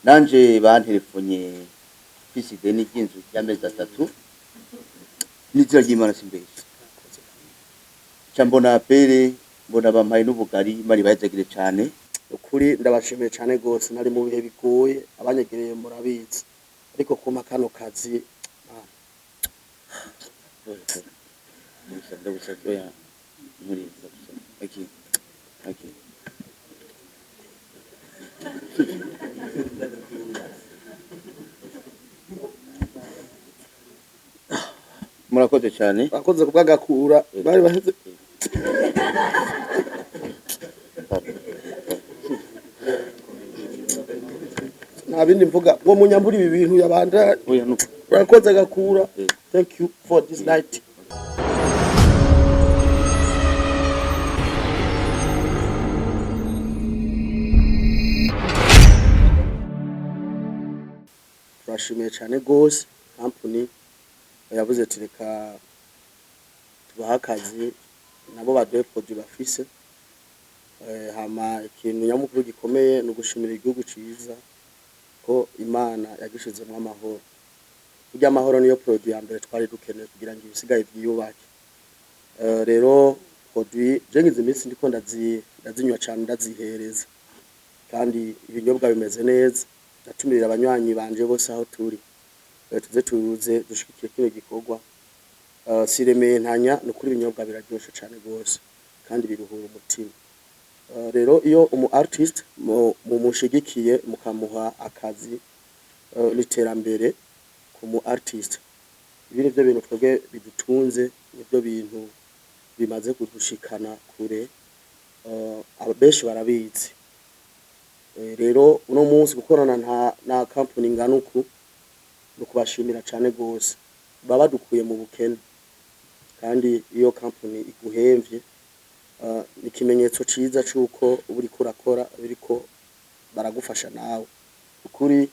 nanje bantelefonye mfise ideni ry'inzu y'amezi 3 n'izira ry'Imana simbeshe ca mbona apere mbona bampaye n'ubugari Imana ibahezagire cane. ukuri ndabashimiye cyane gose nari mu bihe bigoye abanyegereye murabizi ariko kuma kano kazi Oya muri okay okay murakoze cyane bakoze kubwagakura bari baheze nta bindi mvuga ngo munyambura ibi bintu yabanda bakoze agakura. Thank you for this night. Turashimiye cyane gose company yavuze ati reka tubaha akazi nabo baduhe produit bafise. Hama ikintu nyamukuru gikomeye no gushimira igihugu ciza ko Imana yagishizemo amahoro. Burya amahoro niyo produit ya mbere twari dukeneye kugira ngo ibisigaye byiyubake. Rero produit je ngize iminsi ndiko ndazinywa cyane ndazihereza kandi ibinyobwa bimeze neza. Ndatumirira abanywanyi banje bose aho turi tuze turuze dushikire kino gikorwa. Siremeye ntanya no kuri ibinyobwa biraryoshe cyane gose kandi biruhura umutima. Rero iyo umu artist mu mushigikiye mukamuha akazi literambere ku mu artist ibi nivyo bintu twebwe bidutunze nivyo bintu bimaze kudushikana kure. Abenshi barabizi. Rero uno munsi gukorana na company nganuku no kubashimira cyane gose baba dukuye mu bukene kandi iyo company iguhemvye ni kimenyetso ciza cuko uri kurakora biriko baragufasha nawe. Ukuri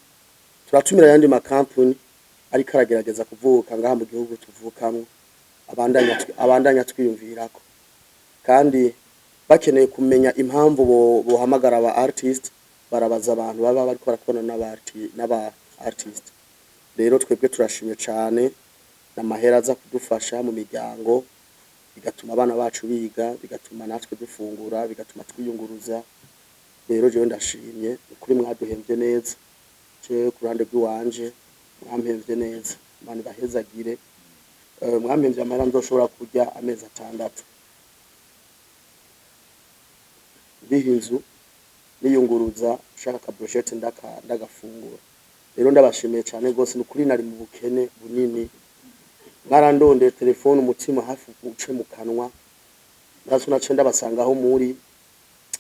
turatumira yandi ma company ariko aragerageza kuvuka ngaha mu gihugu tuvukamwe abandanya twiyumvirako kandi bakeneye kumenya impamvu bohamagara aba artist barabaza abantu baba bariko barakora n'aba artist. Rero twebwe turashimye cyane n'amahera aza kudufasha mu miryango bigatuma abana bacu biga bigatuma natwe dufungura bigatuma twiyunguruza. Rero je ndashimye kuri mwaduhemvye neza je kurande rw'iwanje mwampemvye neza Imana bahezagire. Mwampemvye amahera ndoshobora kurya amezi 6 ndiha inzu niyunguruza shaka brochette ndagafungura. Rero ndabashimiye cyane gose n'ukuri nari mu bukene bunini barandonde telefone umutima hafi uce mu kanwa ndaso nace ndabasangaho muri.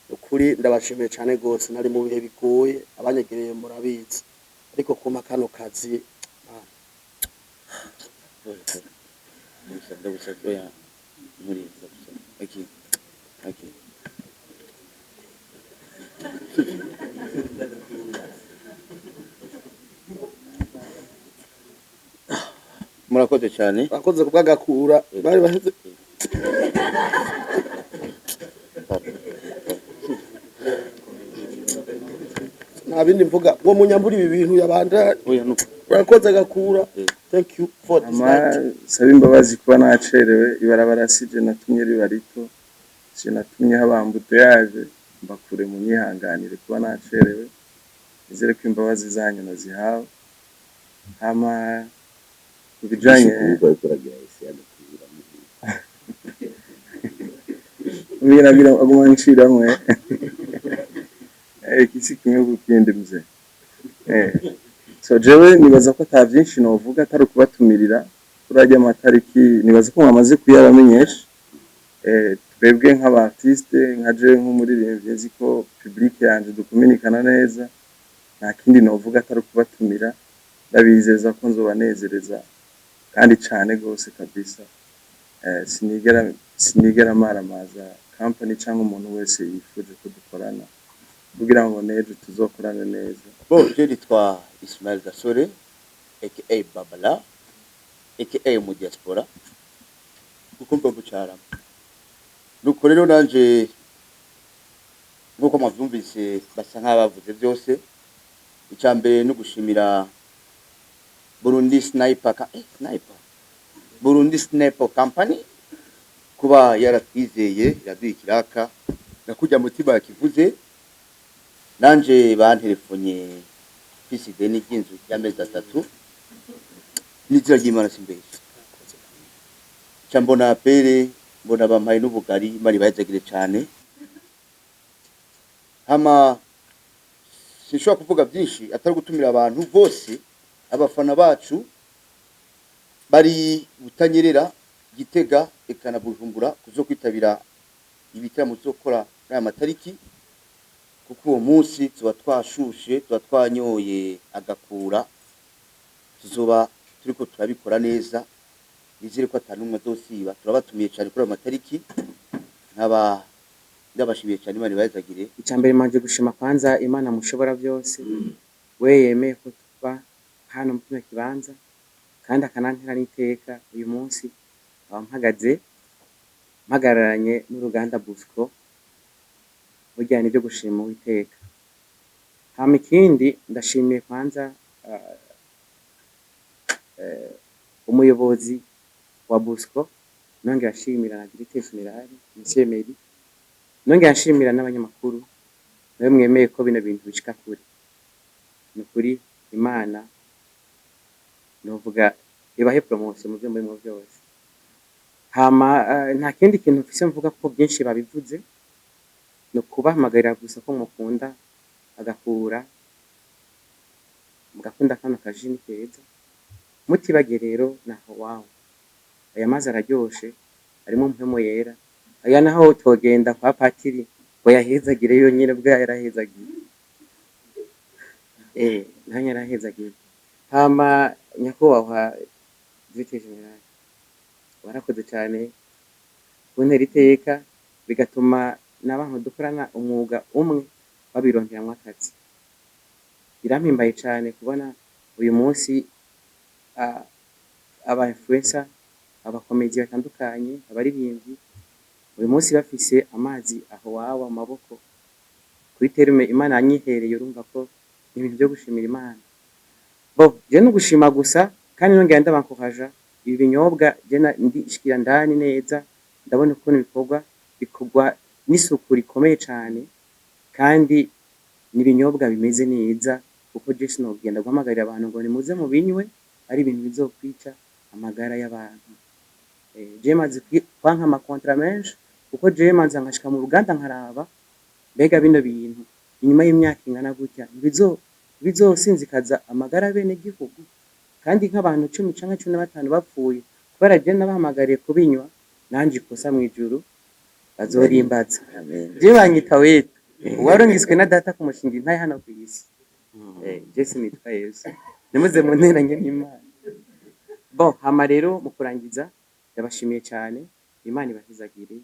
Ukuri ndabashimiye cyane gose nari mu bihe bigoye abanyegereye murabizi ariko kuma kano kazi oya muri okay okay murakoze cyane bakoze kubwagakura bari baheze nta bindi mvuga ngo munyambura ibi bintu yabanda bakoze agakura. Thank you for this night. Saba imbabazi kuba nacerewe ibarabara sije natumye riba rito je natumye habambuto yaje mbakure mu nyihanganire kuba nacerewe izere ko imbabazi zanyu nazihawe. Hama kubijanye biragira aguma nshiramwe kisi kimwe gukinde mze. So jewe nibaza ko ata byinshi novuga atari kubatumirira turajya amatariki nibaza ko mwamaze kuyabamenyesha. Twebwe nk'abartiste nkaje nk'umuririmbyi nzi ko public yanje dukominikana neza nta kindi novuga atari kubatumira ndabizeza ko nzobanezereza kandi cyane gose kabisa. Sinigera maramaza company cyangwa umuntu wese yifuje ko dukorana kugira ngo nejo tuzokorane neza. Bon, je ditwa Ismail Gasore aka Babala aka mu diaspora ukumva bucara nuko rero nanje nkuko mwavyumvise basa nk'abavuze byose icambere no gushimira Burundi Sniper Company kuba yaratwizeye iraduha ikiraka nakujya mutima yakivuze nanje bantelefonye mfise ideni ry'inzu y'amezi 3 n'izira ry'Imana simbeshe ca mbona apere mbona bampaye n'ubugari mari bayazagire cane hama sinshobora kuvuga byinshi atari gutumira abantu bose abafana bacu bari Butanyerera Gitega ekana Bujumbura kuzokwitabira ibitaramo bizokora n'aya matariki kuko uwo munsi tuba twashushe tuba twanyoye agakura tuzoba turiko turabikora neza nizere ko atanumwe azosiba turabatumiye cyane kuri ayo matariki ndabashimiye cyane Imana ibazagire. Icambere manje gushima kwanza Imana mushobora byose we yemeye ko tuba hano mu kino kibanza kandi akanantera n'iteka uyu munsi mpagaze mpagararanye n'uruganda Busco bujyanye byo gushima Uwiteka. Hama ikindi ndashimiye kwanza umuyobozi wa Busco nongera ashimira na Directeur General Monsieur Meri nongera ashimira n'abanyamakuru nawe mwemeye ko bino bintu bishika kure ni kuri Imana novuga ibahe promotion mu byo muri byose. Hama nta kindi kintu mfise mvuga ko byinshi babivuze no kubahamagarira gusa ko mukunda agakura mugakunda kano kajini keza mutibage rero naho wawe aya mazi araryoshe arimo mpemo yera aya naho togenda kwa patiri ngo yahezagire yonyine bwa yarahezagiye naho yarahezagiye. Hama nyakubahwa Directeur General warakoze cyane kuntera iteka bigatuma n'abantu dukorana umwuga umwe babironkeramwo akazi. Birampimbaye cyane kubona uyu munsi aba influencer abakomedi batandukanye abaririmbyi uyu munsi bafise amazi aho wawa amaboko kuri terme Imana yanyihereye urumva ko ibintu byo gushimira Imana je no gushima gusa kandi nongera ndabankoraja ibi binyobwa je ndishikira ndani neza ndabona ukuntu bikorwa n'isuku rikomeye cyane kandi nibinyobwa bimeze neza kuko Jesse no genda guhamagarira abantu ngo nimuze mu binywe ari ibintu bizokwica amagara y'abantu. Je maze kwanka ama contrat menshi kuko je manza nkashika mu ruganda nkaraba mbega bino bintu inyuma y'imyaka ingana gutya bizosinzikaza amagara bene gihugu kandi nk'abantu 10 canke 15 bapfuye kubera je nabahamagariye kubinywa nanje ikosa mu ijuru bazorimbaza. Je banyita wete warongiswe na data kumushinga intaye hano ku isi Jesse nitwa Yesu nimuze mu nteranye n'Imana. Hama rero mu kurangiza ndabashimiye cyane Imana ibahezagire.